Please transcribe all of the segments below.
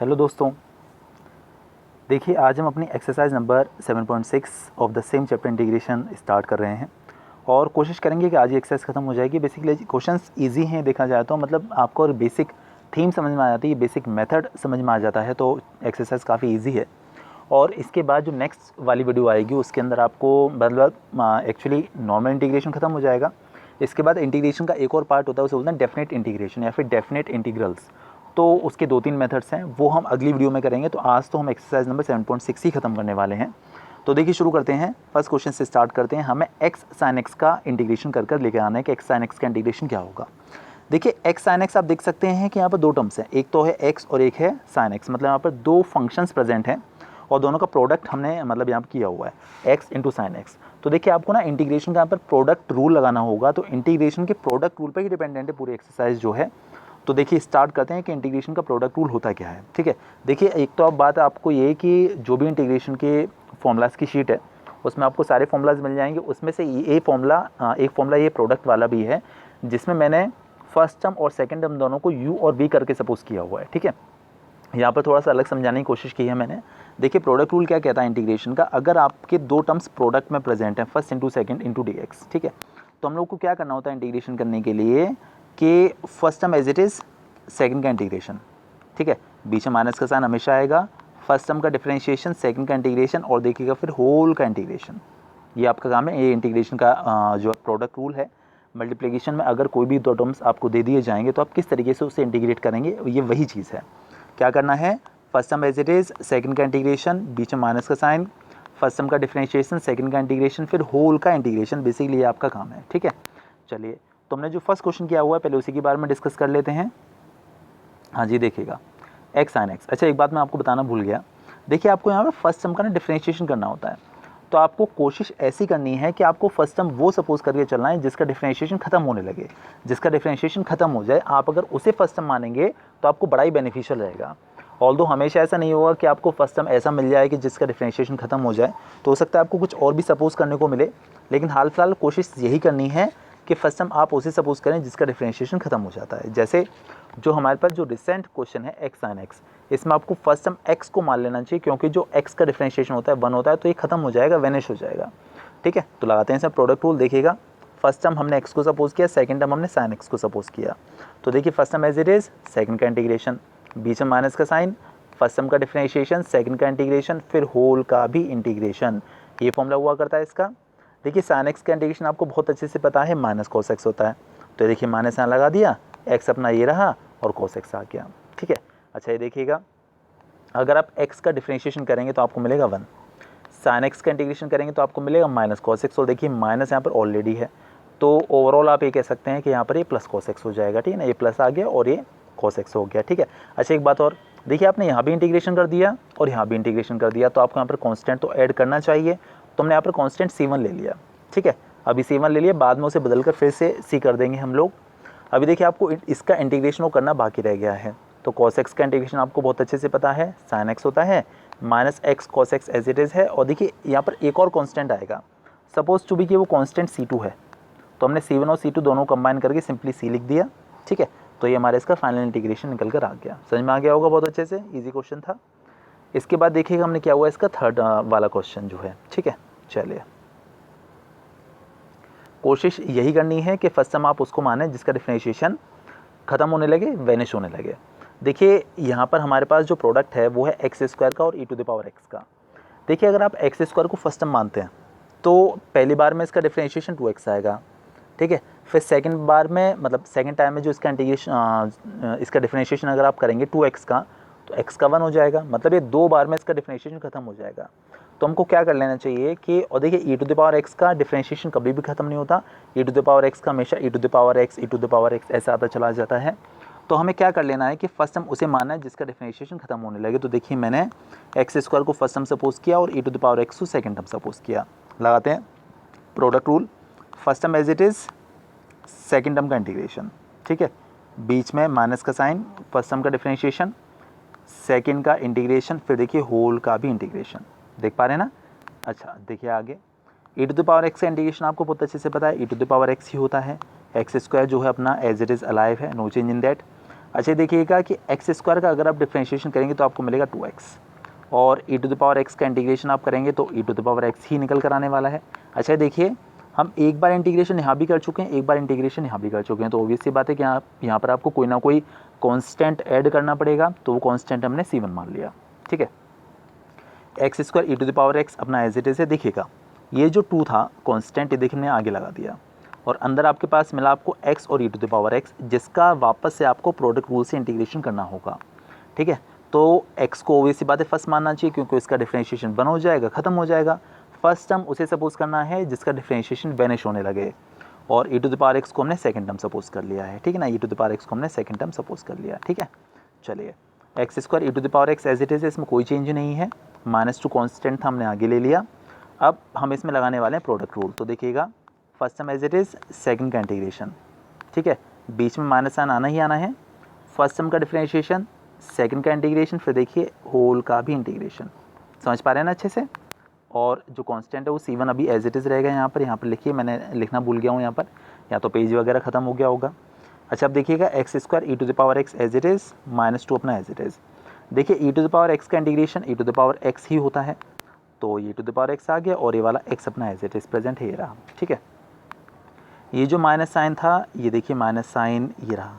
Hello दोस्तों, देखिए आज हम अपनी exercise number 7.6 of the same chapter integration start कर रहे हैं और कोशिश करेंगे कि आज ये एक्सरसाइज खत्म हो जाएगी। बेसिकली क्वेश्चंस इजी हैं, देखा जाए तो मतलब आपको अगर बेसिक थीम समझ में आ जाती है, बेसिक मेथड समझ में आ जाता है तो एक्सरसाइज काफ़ी ईजी है। और इसके बाद जो नेक्स्ट वाली वीडियो आएगी उसके अंदर आपको मतलब एक्चुअली नॉर्मल इंटीग्रेशन खत्म हो जाएगा। इसके बाद इंटीग्रेशन का एक और पार्ट होता है, उसे बोलते हैं डेफिनेट इंटीग्रेशन या फिर डेफिनेट इंटीग्रल्स। तो उसके 2-3 मेथड्स हैं, वो हम अगली वीडियो में करेंगे। तो आज तो हम एक्सरसाइज नंबर 7.6 ही खत्म करने वाले हैं। तो देखिए शुरू करते हैं, फर्स्ट क्वेश्चन से स्टार्ट करते हैं। हमें एक्स साइन एक्स का इंटीग्रेशन कर कर लेके आना है कि एक्स साइन एक्स का इंटीग्रेशन क्या होगा। देखिए एक्स साइन एक्स आप देख सकते हैं कि यहाँ पर दो टर्म्स हैं, एक तो है एक्स और एक है साइन एक्स। मतलब यहाँ पर दो फंक्शंस प्रेजेंट हैं और दोनों का प्रोडक्ट हमने मतलब यहाँ पर किया हुआ है एक्स इंटू साइन एक्स। तो देखिए आपको ना इंटीग्रेशन का यहाँ पर प्रोडक्ट रूल लगाना होगा। तो इंटीग्रेशन के प्रोडक्ट रूल पर ही डिपेंडेंट है पूरी एक्सरसाइज जो है। तो देखिए स्टार्ट करते हैं कि इंटीग्रेशन का प्रोडक्ट रूल होता क्या है। ठीक है, देखिए एक तो अब बात आपको ये कि जो भी इंटीग्रेशन के फॉर्मूलाज की शीट है उसमें आपको सारे फॉर्मूलाज मिल जाएंगे। उसमें से एक फॉर्मूला ये प्रोडक्ट वाला भी है जिसमें मैंने फर्स्ट टर्म और सेकंड टर्म दोनों को u और v करके सपोज किया हुआ है। ठीक है, यहाँ पर थोड़ा सा अलग समझाने की कोशिश की है मैंने। देखिए प्रोडक्ट रूल क्या कहता है इंटीग्रेशन का, अगर आपके दो टर्म्स प्रोडक्ट में प्रेजेंट हैं, first into second into D x, ठीक है, तो हम लोग को क्या करना होता है इंटीग्रेशन करने के लिए कि first term as it is, second का इंटीग्रेशन, ठीक है, बीच में माइनस का साइन हमेशा आएगा, फर्स्ट टर्म का डिफरेंशिएशन, सेकंड का इंटीग्रेशन और देखिएगा फिर होल का इंटीग्रेशन। ये आपका काम है, ये इंटीग्रेशन का जो प्रोडक्ट रूल है। मल्टीप्लिकेशन में अगर कोई भी दो टर्म्स आपको दे दिए जाएंगे तो आप किस तरीके से उसे इंटीग्रेट करेंगे, ये वही चीज़ है। क्या करना है, first term as it is, second का इंटीग्रेशन, बीच में माइनस का साइन, फर्स्ट टर्म का डिफरेंशिएशन, सेकंड का इंटीग्रेशन, फिर होल का इंटीग्रेशन। बेसिकली ये आपका काम है। ठीक है, चलिए तो हमने जो फर्स्ट क्वेश्चन किया हुआ है पहले उसी के बारे में डिस्कस कर लेते हैं। हाँ जी, देखिएगा एक्स साइन एक्स। अच्छा एक बात मैं आपको बताना भूल गया, देखिए आपको यहाँ पर फर्स्ट टर्म का ना डिफरेंशिएशन करना होता है। तो आपको कोशिश ऐसी करनी है कि आपको फर्स्ट टर्म वो सपोज करके चलना है जिसका डिफरेंशिएशन खत्म होने लगे। जिसका डिफरेंशिएशन खत्म हो जाए, आप अगर उसे फर्स्ट टर्म मानेंगे तो आपको बड़ा ही बेनिफिशियल रहेगा। ऑल्दो हमेशा ऐसा नहीं होगा कि आपको फर्स्ट टर्म ऐसा मिल जाए कि जिसका डिफरेंशिएशन खत्म हो जाए, तो हो सकता है आपको कुछ और भी सपोज करने को मिले। लेकिन हाल फिलहाल कोशिश यही करनी है कि फर्स्ट टर्म आप उसे सपोज करें जिसका डिफरेंशिएशन खत्म हो जाता है। जैसे जो हमारे पास जो रिसेंट क्वेश्चन है एक्स साइन एक्स, इसमें आपको फर्स्ट टर्म एक्स को मान लेना चाहिए क्योंकि जो एक्स का डिफरेंशिएशन होता है 1 होता है, तो ये खत्म हो जाएगा, वेनिश हो जाएगा। ठीक है, तो लगाते हैं इसमें प्रोडक्ट रूल। देखिएगा फर्स्ट टर्म हमने एक्स को सपोज किया, सेकंड टर्म हमने साइन एक्स को सपोज किया। तो देखिए first term as it is, second का इंटीग्रेशन, बीच में माइनस का साइन, फर्स्ट टर्म का डिफरेंशिएशन, सेकंड का इंटीग्रेशन, फिर होल का भी इंटीग्रेशन। ये फॉर्मूला हुआ करता है इसका। देखिए साइन एक्स का इंटीग्रेशन आपको बहुत अच्छे से पता है, माइनस कॉस एक्स होता है। तो देखिए माइनस यहाँ लगा दिया, एक्स अपना ये रहा और कॉस एक्स आ गया। ठीक है, अच्छा ये देखिएगा अगर आप x का डिफरेंशिएशन करेंगे तो आपको मिलेगा 1, साइन एक्स का इंटीग्रेशन करेंगे तो आपको मिलेगा माइनस कॉस एक्स। और देखिए माइनस यहाँ पर ऑलरेडी है, तो ओवरऑल आप ये कह सकते हैं कि यहाँ पर ये प्लस कॉस एक्स हो जाएगा। ठीक है ना, ये प्लस आ गया और ये कॉस एक्स हो गया। ठीक है, अच्छा एक बात और, देखिए आपने यहाँ भी इंटीग्रेशन कर दिया और यहाँ भी इंटीग्रेशन कर दिया, तो आपको यहाँ पर कॉन्स्टेंट तो ऐड करना चाहिए। तो हमने यहाँ पर कॉन्स्टेंट C1 ले लिया। ठीक है, अभी C1 ले लिया, बाद में उसे बदल कर फिर से C कर देंगे हम लोग। अभी देखिए आपको इसका इंटीग्रेशन वो करना बाकी रह गया है। तो cos x का इंटीग्रेशन आपको बहुत अच्छे से पता है, sin x होता है minus x cos x as it is है। और देखिए यहाँ पर एक और कांस्टेंट आएगा, सपोज टू बी कि वो कांस्टेंट C2 है, तो हमने C1 और C2 दोनों कंबाइन करके सिंपली C लिख दिया। ठीक है, तो ये हमारे इसका फाइनल इंटीग्रेशन निकल कर आ गया। समझ में आ गया होगा बहुत अच्छे से, ईजी क्वेश्चन था। इसके बाद देखिएगा हमने क्या हुआ इसका थर्ड वाला क्वेश्चन जो है। ठीक है, चलिए कोशिश यही करनी है कि फर्स्ट टर्म आप उसको माने जिसका डिफरेंशिएशन खत्म होने लगे, वेनिश होने लगे। देखिए यहाँ पर हमारे पास जो प्रोडक्ट है वो है एक्स स्क्वायर का और e to the power x का। देखिए अगर आप एक्स स्क्वायर को फर्स्ट टर्म मानते हैं तो पहली बार में इसका डिफरेंशिएशन 2x आएगा। ठीक है, फिर सेकंड बार में मतलब सेकंड टाइम में जो इसका इंटीग्रेशन इसका डिफरेंशिएशन अगर आप करेंगे 2x का, तो x का 1 हो जाएगा। मतलब ये 2 बार में इसका डिफरेंशिएशन खत्म हो जाएगा। तो हमको क्या कर लेना चाहिए कि, और देखिए e to the power x का डिफरेंशिएशन कभी भी खत्म नहीं होता, e to the power x का हमेशा e to the power x, e to the power x ऐसा आता चला जाता है। तो हमें क्या कर लेना है कि फर्स्ट टर्म उसे मानना है जिसका डिफरेंशिएशन खत्म होने लगे। तो देखिए मैंने एक्स स्क्वायर को फर्स्ट टर्म सपोज किया और e to the power x को सेकंड टर्म सपोज किया। लगाते हैं product rule, first term as it is, second term का इंटीग्रेशन। ठीक है, बीच में माइनस का साइन, फर्स्ट टर्म का डिफरेंशिएशन, सेकंड का इंटीग्रेशन, फिर देखिए होल का भी इंटीग्रेशन। देख पा रहे हैं ना। अच्छा देखिए आगे, ई टू द पावर एक्स का इंटीग्रेशन आपको बहुत अच्छे से पता है, ई टू द पावर एक्स ही होता है। एक्स स्क्वायर जो है अपना एज इट इज़ अलाइव है, नो चेंज इन दैट। अच्छा देखिएगा कि एक्स स्क्वायर का अगर आप डिफ्रेंशिएशन करेंगे तो आपको मिलेगा 2x, और e to the power x का इंटीग्रेशन आप करेंगे तो e to the power x ही निकल कर आने वाला है। अच्छा देखिए, हम एक बार इंटीग्रेशन यहाँ भी कर चुके हैं, एक बार इंटीग्रेशन यहाँ भी कर चुके हैं, तो ऑब्वियस सी बात है कि यहाँ पर आपको कोई ना कोई कांस्टेंट ऐड करना पड़ेगा, तो वो कांस्टेंट हमने c1 मान लिया। ठीक है, x square e to the power x अपना एज इट इज़ है। देखिएगा ये जो 2 था कांस्टेंट, ये देखिए हमने आगे लगा दिया, और अंदर आपके पास मिला आपको x और e to the power x, जिसका वापस से आपको प्रोडक्ट रूल से इंटीग्रेशन करना होगा। ठीक है, तो x को ऑब्वियस सी बात है फर्स्ट मानना चाहिए, क्योंकि इसका डिफरेंशिएशन वन हो जाएगा, खत्म हो जाएगा। फर्स्ट टर्म उसे सपोज करना है जिसका डिफरेंशिएशन वैनिश होने लगे, और e to the power x को हमने सेकंड टर्म सपोज कर लिया है। ठीक है ना, e to the power x को हमने सेकंड टर्म सपोज कर लिया। ठीक है, चलिए x square e to the power x as it is, इसमें कोई चेंज नहीं है, -2 कांस्टेंट था हमने आगे ले लिया। अब हम इसमें लगाने वाले हैं प्रोडक्ट रूल। तो देखिएगा first term as it is, second का इंटीग्रेशन। ठीक है, बीच में माइनस साइन आना ही आना है। फर्स्ट टर्म का डिफरेंशिएशन, सेकंड का इंटीग्रेशन, फिर देखिए होल का भी इंटीग्रेशन। समझ पा रहे हैं ना अच्छे से। और जो कांस्टेंट है वो c1 अभी एज इट इज़ रहेगा। यहाँ पर लिखिए, मैंने लिखना भूल गया हूँ यहाँ पर, या तो पेज वगैरह ख़त्म हो गया होगा। अच्छा अब देखिएगा x square e to the power x as it is, -2 अपना एज इट इज़। देखिए e to the power x का integration e to the power x ही होता है, तो ये टू द पावर एक्स आ गया, और ये वाला एक्स अपना एज इट इज़ प्रेजेंट है, ये रहा। ठीक है, ये जो माइनस साइन था, ये देखिए माइनस साइन ये रहा।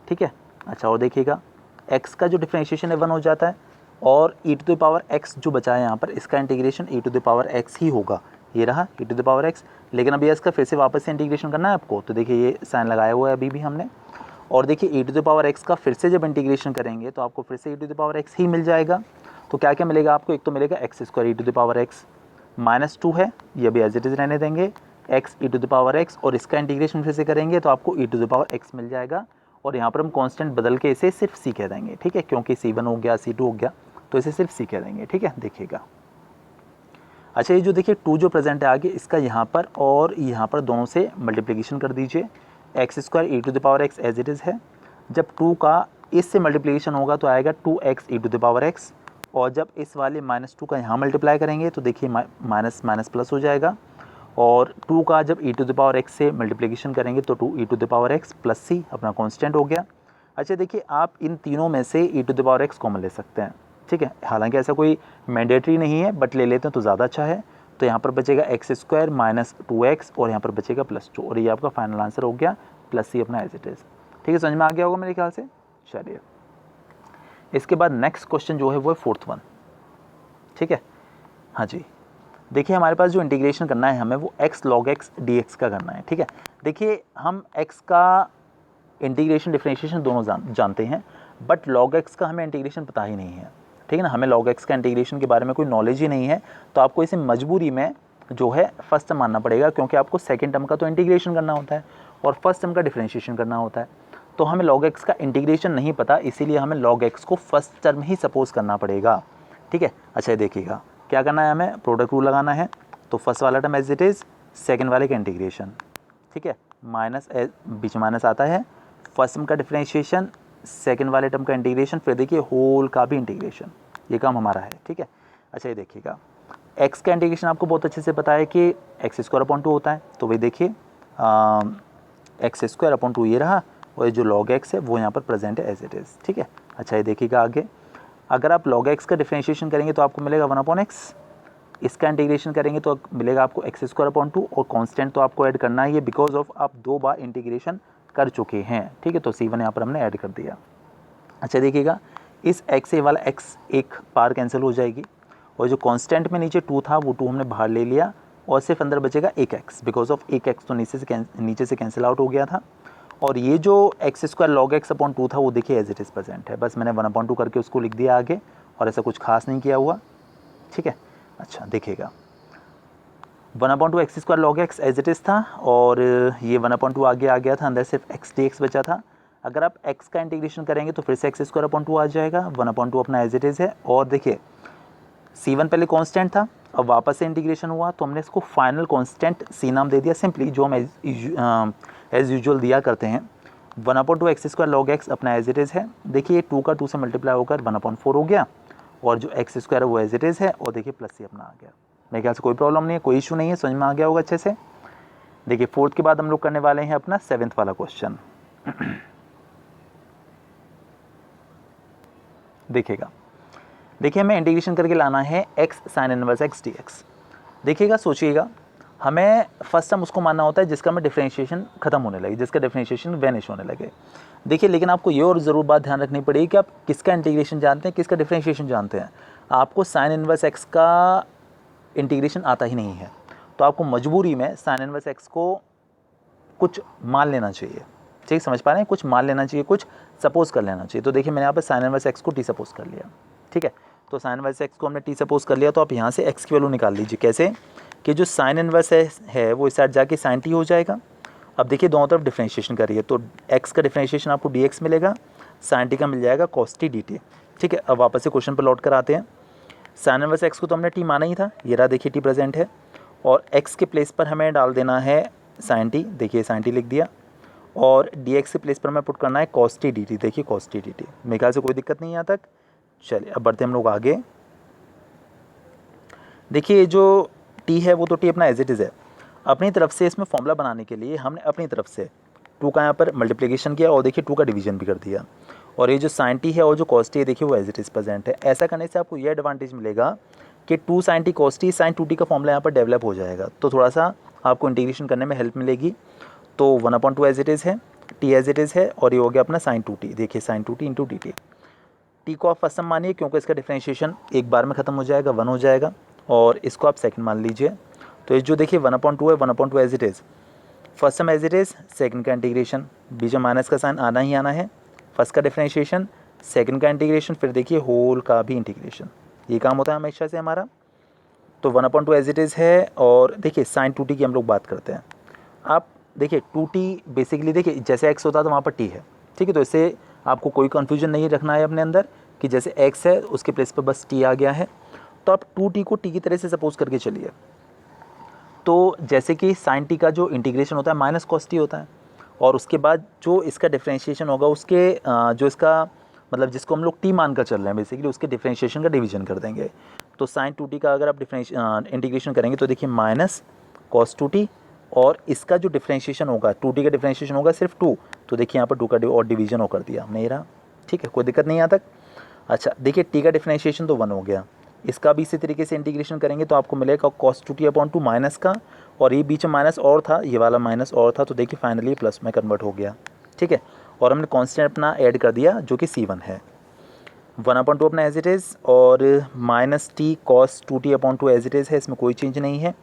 ठीक है, अच्छा और देखिएगा एक्स का जो डिफरेंशिएशन है 1 हो जाता है, और e to the power x जो बचा है यहाँ पर, इसका integration e to the power x ही होगा, ये रहा e to the power x. लेकिन अभी इसका फिर से वापस से इंटीग्रेशन करना है आपको, तो देखिए ये साइन लगाया हुआ है अभी भी हमने, और देखिए e to the power x का फिर से जब इंटीग्रेशन करेंगे तो आपको फिर से e to the power x ही मिल जाएगा। तो क्या क्या मिलेगा आपको, एक तो मिलेगा x square e to the power x, -2 है, ये भी एज इट इज़ रहने देंगे, x e to the power x, और इसका इंटीग्रेशन फिर से करेंगे तो आपको e to the power x मिल जाएगा, और यहाँ पर हम कांस्टेंट बदल के इसे सिर्फ सी कह देंगे। ठीक है, क्योंकि c1 हो गया, c2 हो गया, तो इसे सिर्फ सी कह देंगे। ठीक है, देखिएगा अच्छा ये जो देखिए 2 जो प्रेजेंट है आगे, इसका यहाँ पर और यहाँ पर दोनों से मल्टीप्लिकेशन कर दीजिए। X square e to the power x as it is है, जब 2 का इससे मल्टीप्लिकेशन होगा तो आएगा 2x e to the power x, और जब इस वाले -2 का यहाँ मल्टीप्लाई करेंगे तो देखिए माइनस माइनस प्लस हो जाएगा, और 2 का जब e to the power x से मल्टीप्लिकेशन करेंगे तो 2 e to the power x plus c अपना कांस्टेंट हो गया। अच्छा देखिए आप इन तीनों में से e to the power x common ले सकते हैं। ठीक है, हालांकि ऐसा कोई मैंडेटरी नहीं है, बट ले लेते हैं तो ज़्यादा अच्छा है। तो यहाँ पर बचेगा एक्स स्क्वायर -2x, और यहाँ पर बचेगा +2, और ये आपका फाइनल आंसर हो गया +c अपना एज इट इज़। ठीक है, समझ में आ गया होगा मेरे ख्याल से। चलिए इसके बाद नेक्स्ट क्वेश्चन जो है वो है 4th वन। ठीक है, हाँ जी, देखिए हमारे पास जो इंटीग्रेशन करना है हमें वो x log x dx का करना है। ठीक है, देखिए हम x का इंटीग्रेशन डिफरेंशिएशन दोनों जानते हैं, बट log x का हमें इंटीग्रेशन पता ही नहीं है। ठीक है ना, हमें log x का इंटीग्रेशन के बारे में कोई नॉलेज ही नहीं है, तो आपको इसे मजबूरी में जो है फर्स्ट टर्म मानना पड़ेगा, क्योंकि आपको सेकंड टर्म का तो इंटीग्रेशन करना होता है और फर्स्ट टर्म का डिफरेंशिएशन करना होता है। तो हमें log x का इंटीग्रेशन नहीं पता, इसीलिए हमें log x को फर्स्ट टर्म ही सपोज करना पड़ेगा। ठीक है, अच्छा देखिएगा क्या करना है, हमें प्रोडक्ट रूल लगाना है। तो फर्स्ट वाला term as it is, second वाले का इंटीग्रेशन। ठीक है, माइनस बीच में माइनस आता है, फर्स्ट टर्म का डिफरेंशिएशन, सेकंड वाले टर्म का इंटीग्रेशन, फिर देखिए होल का भी इंटीग्रेशन, ये काम हमारा है। ठीक है, अच्छा ये देखिएगा एक्स का इंटीग्रेशन आपको बहुत अच्छे से पता है कि एक्स स्क्वायर अपॉन 2 होता है, तो वही देखिए एक्स स्क्वायर अपॉन 2 ये रहा, और ये जो log x है वो यहाँ पर प्रेजेंट है एज इट इज़। ठीक है, अच्छा ये देखिएगा आगे, अगर आप log x का डिफरेंशिएशन करेंगे तो आपको मिलेगा 1/x, इसका इंटीग्रेशन करेंगे तो मिलेगा आपको एक्स स्क्वायर अपॉन 2, और कांस्टेंट तो आपको ऐड करना ही है बिकॉज ऑफ आप 2 बार इंटीग्रेशन कर चुके हैं। ठीक है, तो c1 यहाँ पर हमने ऐड कर दिया। अच्छा देखिएगा इस x से वाला x एक पार कैंसिल हो जाएगी, और जो कांस्टेंट में नीचे 2 था वो 2 हमने बाहर ले लिया, और सिर्फ अंदर बचेगा एक x, बिकॉज ऑफ एक x तो नीचे से कैंसिल आउट हो गया था। और ये जो x square log x upon 2 था वो देखिए एज इट इज़ प्रेजेंट है, बस मैंने 1/2 करके उसको लिख दिया आगे, और ऐसा कुछ खास नहीं किया हुआ। ठीक है, अच्छा देखिएगा 1/2 x square log x as it is था, और ये 1/2 आगे आ गया था, अंदर सिर्फ x dx बचा था। अगर आप x का इंटीग्रेशन करेंगे तो फिर से एक्स स्क्वायर अपॉन 2 आ जाएगा, 1/2 अपना एज इट इज़ है। और देखिए c1 पहले कांस्टेंट था, अब वापस से इंटीग्रेशन हुआ तो हमने इसको फाइनल कांस्टेंट c नाम दे दिया सिंपली, जो हम एज यूजुअल दिया करते हैं। 1/2 एक्स स्क्वायर log x अपना एज इट इज़ है। देखिए 2 का 2 से मल्टीप्लाई होकर 1/4 हो गया, और जो एक्स स्क्वायर है वो एज इट इज़ है, और देखिए +c अपना आ गया। मेरे ख्याल से कोई प्रॉब्लम नहीं है, कोई इशू नहीं है, समझ में आ गया होगा अच्छे से। देखिए 4th के बाद हम लोग करने वाले हैं अपना 7th वाला क्वेश्चन। देखिएगा, देखिए हमें इंटीग्रेशन करके लाना है x sin inverse x dx। देखिएगा, सोचिएगा, हमें फर्स्ट टर्म उसको मानना होता है जिसका में डिफरेंशिएशन खत्म होने लगे, जिसका डिफरेंशिएशन वैनिश होने लगे। देखिए, लेकिन आपको ये और ज़रूर बात ध्यान रखनी पड़ेगी कि आप किसका इंटीग्रेशन जानते हैं, किसका डिफरेंशिएशन जानते हैं। आपको साइन इनवर्स x का इंटीग्रेशन आता ही नहीं है, तो आपको मजबूरी में साइन इनवर्स x को कुछ मान लेना चाहिए। ठीक, समझ पा रहे हैं, कुछ मान लेना चाहिए, कुछ सपोज कर लेना चाहिए। तो देखिए, मैंने यहाँ पर साइन इनवर्स x को t सपोज कर लिया। ठीक है, तो साइन इनवर्स x को हमने t सपोज कर लिया, तो आप यहाँ से x की वैल्यू निकाल लीजिए। कैसे कि जो साइन इनवर्स है वो इस साइड जाके साइन t हो जाएगा। अब देखिए, दोनों तरफ डिफरेंशिएशन करिए, तो x का डिफरेंशिएशन आपको dx मिलेगा, साइन t का मिल जाएगा cos t dt। ठीक है, अब वापस से क्वेश्चन पर लौट कर आते हैं। साइन इनवर्स x को तो हमने t माना ही था, ये रहा देखिए t प्रेजेंट है, और x के प्लेस पर हमें डाल देना है साइन t। देखिए साइन t लिख दिया, और dx के प्लेस पर हमें पुट करना है cos t dt। देखिए cos t dt, मेरे ख्याल से कोई दिक्कत नहीं है यहाँ तक। चलिए अब बढ़ते हम लोग आगे। देखिए जो t है वो तो t अपना एज इट इज़ है। अपनी तरफ से इसमें फॉर्मूला बनाने के लिए हमने अपनी तरफ से 2 का यहाँ पर मल्टीप्लिकेशन किया, और देखिए 2 का डिवीजन भी कर दिया, और ये जो साइन t है और जो cos t है देखिए वो एज इट इज़ प्रेजेंट है। ऐसा करने से आपको ये एडवांटेज मिलेगा कि 2 sin t cos t sin 2t का फॉर्मूला यहाँ पर डेवलप हो जाएगा, तो थोड़ा सा आपको इंटीग्रेशन करने में हेल्प मिलेगी। तो 1/2 एज इट इज़ है, t एज इट इज़ है, और ये हो गया अपना sin 2t। देखिए sin 2t into D T. T को आप फर्स्ट सम मानिए क्योंकि इसका डिफरेंशिएशन एक बार में ख़त्म हो जाएगा, 1 हो जाएगा, और इसको आप सेकंड मान लीजिए। तो ये जो देखिए 1/2 है, 1/2 as it is, first sum as it is, second का इंटीग्रेशन, बीच में माइनस का साइन आना ही आना है, फर्स्ट का डिफरेंशिएशन, सेकंड का इंटीग्रेशन, फिर देखिए होल का भी इंटीग्रेशन। ये काम होता है हमेशा से हमारा। तो 1/2 एज इट इज़ है, और देखिए साइन 2t की हम लोग बात करते हैं। आप देखिए 2t बेसिकली देखिए जैसे x होता है तो वहाँ पर t है। ठीक है, तो इससे आपको कोई कन्फ्यूजन नहीं रखना है अपने अंदर कि जैसे x है उसके प्लेस पर बस t आ गया है। तो आप 2t को t की तरह से सपोज करके चलिए। तो जैसे कि साइन t का जो इंटीग्रेशन होता है माइनस cos t होता है, और उसके बाद जो इसका डिफरेंशिएशन होगा उसके जो इसका मतलब जिसको हम लोग t मान कर चल रहे हैं बेसिकली उसके डिफरेंशिएशन का डिवीजन कर देंगे। तो साइन 2t का अगर आप इंटीग्रेशन करेंगे तो देखिए माइनस cos 2t, और इसका जो डिफरेंशिएशन होगा 2t का डिफरेंशिएशन होगा सिर्फ 2, तो देखिए यहाँ पर 2 का और डिवीजन कर दिया हमने, ये रहा। ठीक है, कोई दिक्कत नहीं यहाँ तक। अच्छा देखिए t का डिफरेंशिएशन तो 1 हो गया, इसका भी इसी तरीके से इंटीग्रेशन करेंगे तो आपको मिलेगा cos 2t/2 माइनस का, और ये बीच में माइनस और था, ये वाला माइनस और था, तो देखिए फाइनली प्लस में कन्वर्ट हो गया। ठीक है, और हमने कांस्टेंट अपना ऐड कर दिया जो कि c1 है। 1/2 अपना एज इट इज़, और minus t cos 2t/2 as it is है, इसमें कोई चेंज नहीं है।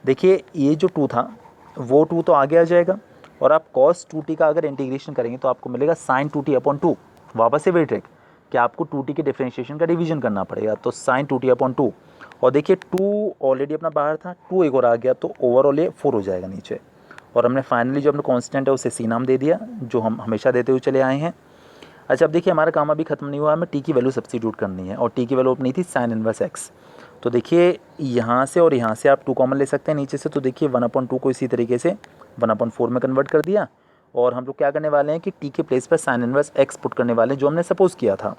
देखिए ये जो 2 था वो 2 तो आगे आ जाएगा, और आप cos 2t का अगर इंटीग्रेशन करेंगे तो आपको मिलेगा sin 2t/2। वापस से वही ट्रिक कि आपको 2t के डिफरेंशिएशन का डिवीजन करना पड़ेगा, तो sin 2t/2, और देखिए 2 ऑलरेडी अपना बाहर था, 2 एक और आ गया, तो ओवरऑल ये 4 हो जाएगा नीचे। और हमने फाइनली जो अपना कांस्टेंट है उसे c नाम दे दिया, जो हम हमेशा देते हुए चले आए हैं। अच्छा अब देखिए हमारा काम अभी खत्म नहीं हुआ, हमें t की वैल्यू सब्स्टिट्यूट करनी है, और t की वैल्यू अपनी थी sin इनवर्स x। तो देखिए यहाँ से और यहाँ से आप 2 कॉमन ले सकते हैं नीचे से, तो देखिए 1/2 को इसी तरीके से 1/4 में कन्वर्ट कर दिया, और हम लोग क्या करने वाले हैं कि t के प्लेस पर sin इनवर्स x पुट करने वाले हैं जो हमने सपोज़ किया था।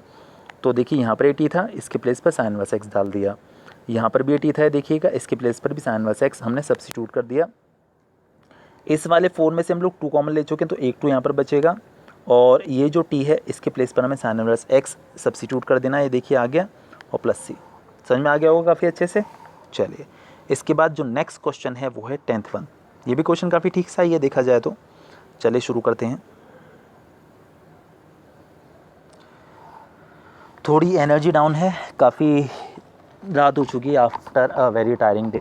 तो देखिए यहाँ पर ये t था, इसके प्लेस पर sin इनवर्स x डाल दिया, यहाँ पर भी ये t था देखिएगा, इसके प्लेस पर भी sin इनवर्स x हमने सब्स्टिट्यूट कर दिया। इस वाले 4 में से हम लोग 2 कॉमन ले चुके हैं, तो एक 2 यहाँ पर बचेगा, और ये जो t है इसके प्लेस पर हमें sin इनवर्स x सब्स्टिट्यूट कर देना है। ये देखिए आ गया, और प्लस c, समझ में आ गया होगा काफ़ी अच्छे से। चलिए इसके बाद जो नेक्स्ट क्वेश्चन है वो है 10th वन। ये भी क्वेश्चन काफ़ी ठीक सा ही है देखा जाए तो। चलिए शुरू करते हैं। थोड़ी एनर्जी डाउन है, काफ़ी रात हो चुकी है after a very tiring day,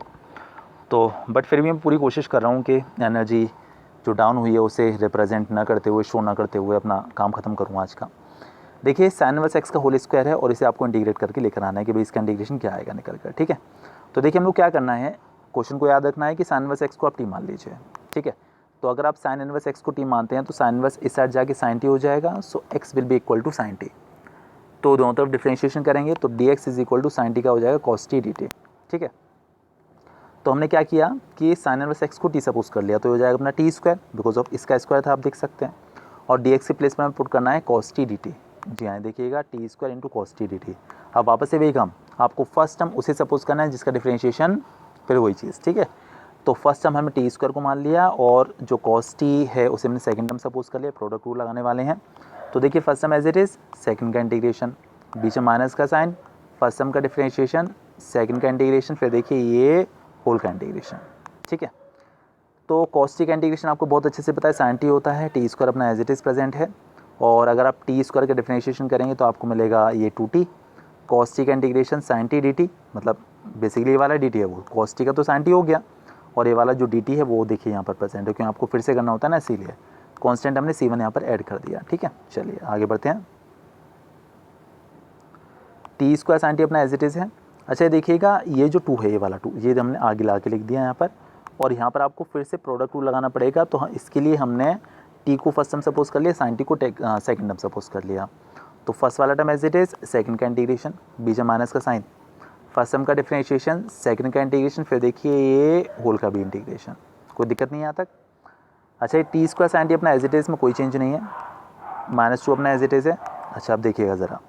तो बट फिर भी मैं पूरी कोशिश कर रहा हूँ कि एनर्जी जो डाउन हुई है उसे रिप्रेजेंट ना करते हुए, शो ना करते हुए अपना काम ख़त्म करूँ आज का। देखिए sin इनवर्स x का होल स्क्वायर है, और इसे आपको इंटीग्रेट करके लेकर आना है कि भाई इसका इंटीग्रेशन क्या आएगा निकल कर। ठीक है, तो देखिए हम लोग क्या करना है, क्वेश्चन को याद रखना है कि sin इनवर्स x को आप t मान लीजिए। ठीक है, तो अगर आप sin इनवर्स x को t मानते हैं तो sin इनवर्स इस साइड जाके sin t हो जाएगा, so x will be equal to sin t। तो दोनों तरफ डिफरेंशिएशन करेंगे तो dx is equal to sin t का हो जाएगा cos t dt। ठीक है, तो हमने क्या किया कि sin इनवर्स x को t सपोज कर लिया, तो हो जाएगा अपना t स्क्वायर, बिकॉज ऑफ इसका स्क्वायर था आप देख सकते हैं, और dx के प्लेस पर हमें पुट करना है cos t dt। जी हाँ देखिएगा T square into cos t dt। अब वापस से वही काम, आपको फर्स्ट टर्म उसे सपोज करना है जिसका डिफरेंशिएशन फिर वही चीज़। ठीक है, तो फर्स्ट टर्म हमने टी स्क्वायर को मान लिया, और जो cos t है उसे हमने सेकंड टर्म सपोज कर लिया, प्रोडक्ट रूल लगाने वाले हैं। तो देखिए first term as it is, second का इंटीग्रेशन, बीच में माइनस का साइन, फर्स्ट सम का डिफरेंशिएशन, सेकंड का इंटीग्रेशन, फिर देखिए ये होल का इंटीग्रेशन। ठीक है, तो cos t का इंटीग्रेशन आपको बहुत अच्छे से पता है sin t होता है, टी स्क्वायर अपना एज इट इज़ प्रेजेंट है, और अगर आप टी स्क्वायर का डिफरेंशिएशन करेंगे तो आपको मिलेगा ये 2t, cos t का इंटीग्रेशन sin t dt, मतलब बेसिकली ये वाला dt है वो cos t का तो sin t हो गया, और ये वाला जो dt है वो देखिए यहाँ पर प्रेजेंट है, क्योंकि आपको फिर से करना होता है ना, इसीलिए कांस्टेंट हमने c1 यहाँ पर ऐड कर दिया। ठीक है, चलिए आगे बढ़ते हैं। टी स्क्वायर sin t अपना एज इट इज़ है। अच्छा ये देखिएगा, ये जो 2 है, ये वाला 2, ये हमने आगे ला के लिख दिया यहाँ पर, और यहाँ पर आपको फिर से प्रोडक्ट रूल लगाना पड़ेगा। तो इसके लिए हमने टी को फर्स्ट टर्म सपोज कर लिया, साइन टी को सेकंड टर्म सपोज कर लिया। तो फर्स्ट वाला term as it is, second का इंटीग्रेशन, बीच में माइनस का साइन, फर्स्ट टर्म का डिफरेंशिएशन, सेकंड का इंटीग्रेशन, फिर देखिए ये होल का भी इंटीग्रेशन। कोई दिक्कत नहीं है यहाँ तक। अच्छा ये टी स्क्वायर साइन टी अपना एज इट इज़ में कोई चेंज नहीं है, -2 अपना एज इट इज़ है। अच्छा आप देखिएगा ज़रा,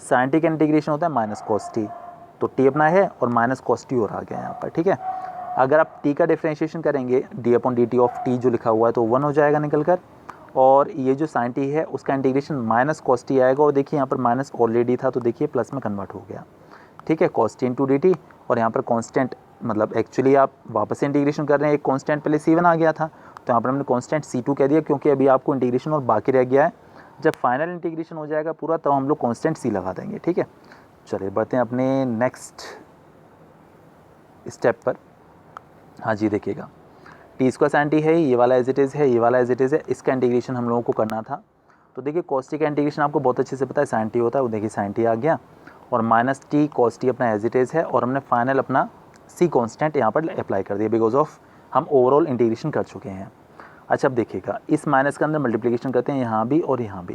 साइन टी का इंटीग्रेशन होता है माइनस कॉस टी, तो टी अपना है और माइनस कॉस टी और आ गया यहाँ पर। ठीक है, अगर आप टी का डिफरेंशिएशन करेंगे d/dt ऑफ टी जो लिखा हुआ है तो 1 हो जाएगा निकल कर, और ये जो साइन टी है उसका इंटीग्रेशन माइनस कॉस टी आएगा, और देखिए यहाँ पर माइनस ऑलरेडी था तो देखिए प्लस में कन्वर्ट हो गया। ठीक है, cos T into D T, और यहाँ पर कांस्टेंट, मतलब एक्चुअली आप वापस से इंटीग्रेशन कर रहे हैं, एक कांस्टेंट पहले c1 आ गया था तो यहाँ पर हमने कांस्टेंट c2 कह दिया, क्योंकि अभी आपको इंटीग्रेशन और बाकी रह गया है। जब फाइनल इंटीग्रेशन हो जाएगा पूरा तो हम लोग कांस्टेंट c लगा देंगे। ठीक है, चलिए बढ़ते हैं अपने नेक्स्ट स्टेप पर। हाँ जी देखिएगा, टी स्क्वायर साइन टी है, ये वाला एज इट इज़ है, ये वाला एज इट इज़ है, इसका इंटीग्रेशन हम लोगों को करना था। तो देखिए cos t का इंटीग्रेशन आपको बहुत अच्छे से पता है, साइन टी होता है, वो देखिए साइन टी आ गया, और माइनस टी cos t अपना एज इट इज़ है, और हमने फाइनल अपना c कांस्टेंट यहाँ पर अप्लाई कर दिया, बिकॉज ऑफ हम ओवरऑल इंटीग्रेशन कर चुके हैं। अच्छा अब देखिएगा, इस माइनस के अंदर मल्टीप्लिकेशन करते हैं यहाँ भी और यहाँ भी,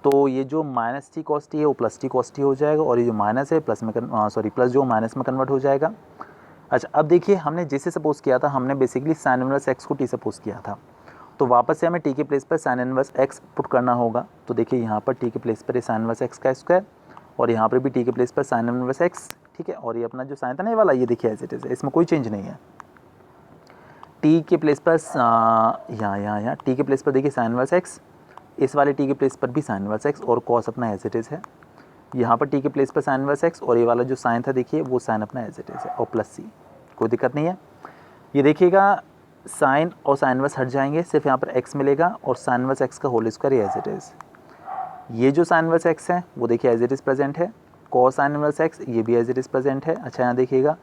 तो ये जो माइनस टी cos t है वो प्लस टी cos t हो जाएगा, और ये जो माइनस है प्लस में प्लस जो माइनस में कन्वर्ट हो जाएगा। अच्छा अब देखिए, हमने जिसे सपोज किया था, हमने बेसिकली साइन इनवर्स एक्स को टी सपोज किया था, तो वापस से हमें टी के प्लेस पर साइन इनवर्स एक्स पुट करना होगा। तो देखिए यहाँ पर टी के प्लेस पर साइन इनवर्स एक्स का स्क्वायर, और यहाँ पर भी टी के प्लेस पर साइन इनवर्स एक्स। ठीक है, और ये अपना जो साइन था ना ये वाला, ये देखिए एज इट इज़, इसमें कोई चेंज नहीं है। टी के प्लेस पर यहाँ टी के प्लेस पर देखिए साइन इनवर्स एक्स, इस वाले टी के प्लेस पर भी साइन इनवर्स एक्स, और कॉस अपना एज इट इज़ है। यहाँ पर टी के प्लेस पर साइन इनवर्स एक्स, और ये वाला जो साइन था देखिए वो साइन अपना एज इट इज़ है, और प्लस सी, कोई दिक्कत नहीं है। ये देखिएगा, साइन और साइन इनवर्स हट जाएंगे, सिर्फ यहाँ पर एक्स मिलेगा, और साइन इनवर्स एक्स का whole square as it is. ये जो साइन इनवर्स एक्स है वो देखिए एज इट इज़ प्रेजेंट है, कॉस साइन इनवर्स एक्स ये भी एज इट इज़ प्रेजेंट है। अच्छा यहाँ देखिएगा,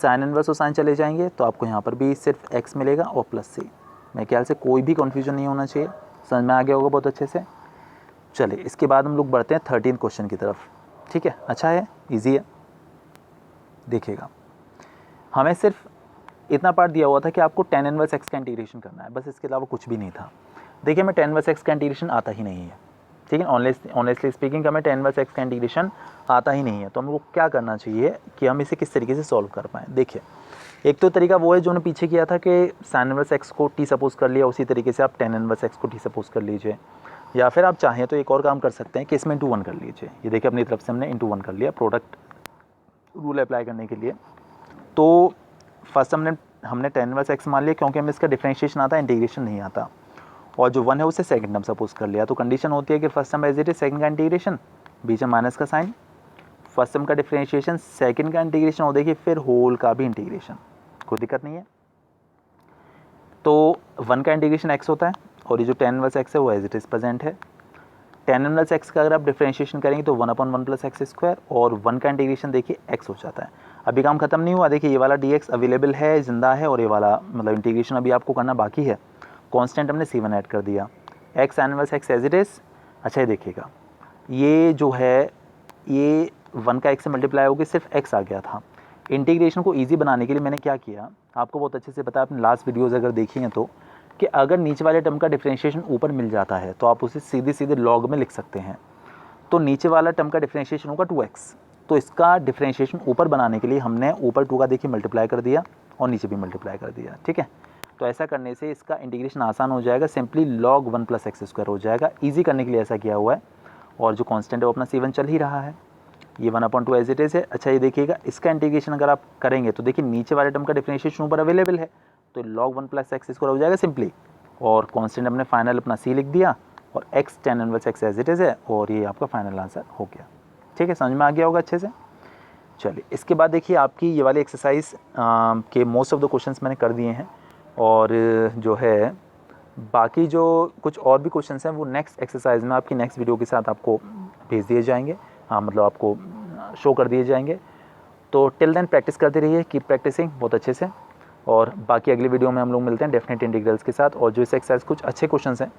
साइन इनवर्स और साइन चले जाएंगे तो आपको यहाँ पर भी सिर्फ एक्स मिलेगा और प्लस सी। मेरे ख्याल से कोई भी कन्फ्यूजन नहीं होना चाहिए, समझ में आ गया होगा बहुत अच्छे से। चलिए इसके बाद हम लोग बढ़ते हैं 13 क्वेश्चन की तरफ। ठीक है, अच्छा है, ईजी है। देखिएगा, हमें सिर्फ इतना पार्ट दिया हुआ था कि आपको tan इनवर्स एक्स का इंटीग्रेशन करना है, बस इसके अलावा कुछ भी नहीं था। देखिए हमें tan इनवर्स एक्स का इंटीग्रेशन आता ही नहीं है, ठीक है, ऑनेस्टली स्पीकिंग हमें tan इनवर्स एक्स का इंटीग्रेशन आता ही नहीं है। तो हमको क्या करना चाहिए कि हम इसे किस तरीके से सॉल्व कर पाएँ। देखिए एक तो तरीका वो है जो हमने पीछे किया था कि sin इनवर्स एक्स को t सपोज कर लिया, उसी तरीके से आप tan इनवर्स एक्स को t सपोज कर लीजिए, या फिर आप चाहें तो एक और काम कर सकते हैं कि इसमें इंटू 1 कर लीजिए। ये देखिए अपनी तरफ से हमने इंटू 1 कर लिया प्रोडक्ट रूल अप्लाई करने के लिए। तो फर्स्ट हमने tan इनवर्स एक्स मान लिया, क्योंकि हमें इसका डिफरेंशिएशन आता है, इंटीग्रेशन नहीं आता, और जो 1 है उसे सेकंड टर्म सपोज कर लिया। तो कंडीशन होती है कि first term as it is, second का इंटीग्रेशन, बीच में माइनस का साइन, फर्स्ट टर्म का डिफरेंशिएशन, सेकंड का इंटीग्रेशन, और देखिए फिर होल का भी इंटीग्रेशन, कोई दिक्कत नहीं है। तो 1 का इंटीग्रेशन x होता है, और ये जो tan इनवर्स x है वो एज इट इज प्रेजेंट है। tan इनवर्स x का अगर आप डिफरेंशिएशन करेंगे तो 1/1 प्लस एक्स स्क्वायर, और 1 का इंटीग्रेशन देखिए x हो जाता है। अभी काम खत्म नहीं हुआ, देखिए ये वाला dx अवेलेबल है, जिंदा है, और ये वाला मतलब इंटीग्रेशन अभी आपको करना बाकी है। कांस्टेंट हमने c1 ऐड कर दिया, x tan inverse x as it is. अच्छा ये देखिएगा, ये जो है ये 1 का x से मल्टीप्लाई होकर सिर्फ x आ गया था। इंटीग्रेशन को ईजी बनाने के लिए मैंने क्या किया, आपको बहुत अच्छे से पता है, अपने लास्ट वीडियोज़ अगर देखी हैं तो, कि अगर नीचे वाले टर्म का डिफरेंशिएशन ऊपर मिल जाता है तो आप उसे सीधे सीधे लॉग में लिख सकते हैं। तो नीचे वाला टर्म का डिफरेंशिएशन होगा 2x, तो इसका डिफरेंशिएशन ऊपर बनाने के लिए हमने ऊपर 2 का देखिए मल्टीप्लाई कर दिया और नीचे भी मल्टीप्लाई कर दिया। ठीक है, तो ऐसा करने से इसका इंटीग्रेशन आसान हो जाएगा, simply log 1 plus x square हो जाएगा। ईजी करने के लिए ऐसा किया हुआ है, और जो कॉन्स्टेंट है वो अपना c1 चल ही रहा है, ये 1/2 एज इट इज है। अच्छा ये देखिएगा, इसका इंटीग्रेशन अगर आप करेंगे तो देखिए नीचे वाले टर्म का डिफरेंशिएशन ऊपर अवेलेबल है, तो log 1 प्लस एक्स स्क्वायर हो जाएगा सिंपली, और कांस्टेंट हमने फाइनल अपना c लिख दिया, और x tan inverse x as it is है, और ये आपका फाइनल आंसर हो गया। ठीक है, समझ में आ गया होगा अच्छे से। चलिए इसके बाद देखिए आपकी ये वाली एक्सरसाइज के मोस्ट ऑफ द क्वेश्चंस मैंने कर दिए हैं, और जो है बाकी जो कुछ और भी क्वेश्चंस हैं वो नेक्स्ट एक्सरसाइज में आपकी नेक्स्ट वीडियो के साथ आपको भेज दिए जाएंगे, हाँ मतलब आपको शो कर दिए जाएंगे। तो टिल देन प्रैक्टिस करते रहिए, कीप प्रैक्टिसिंग बहुत अच्छे से, और बाकी अगले वीडियो में हम लोग मिलते हैं डेफिनेट इंटीग्रल्स के साथ। और जो इस एक्सरसाइज कुछ अच्छे क्वेश्चंस हैं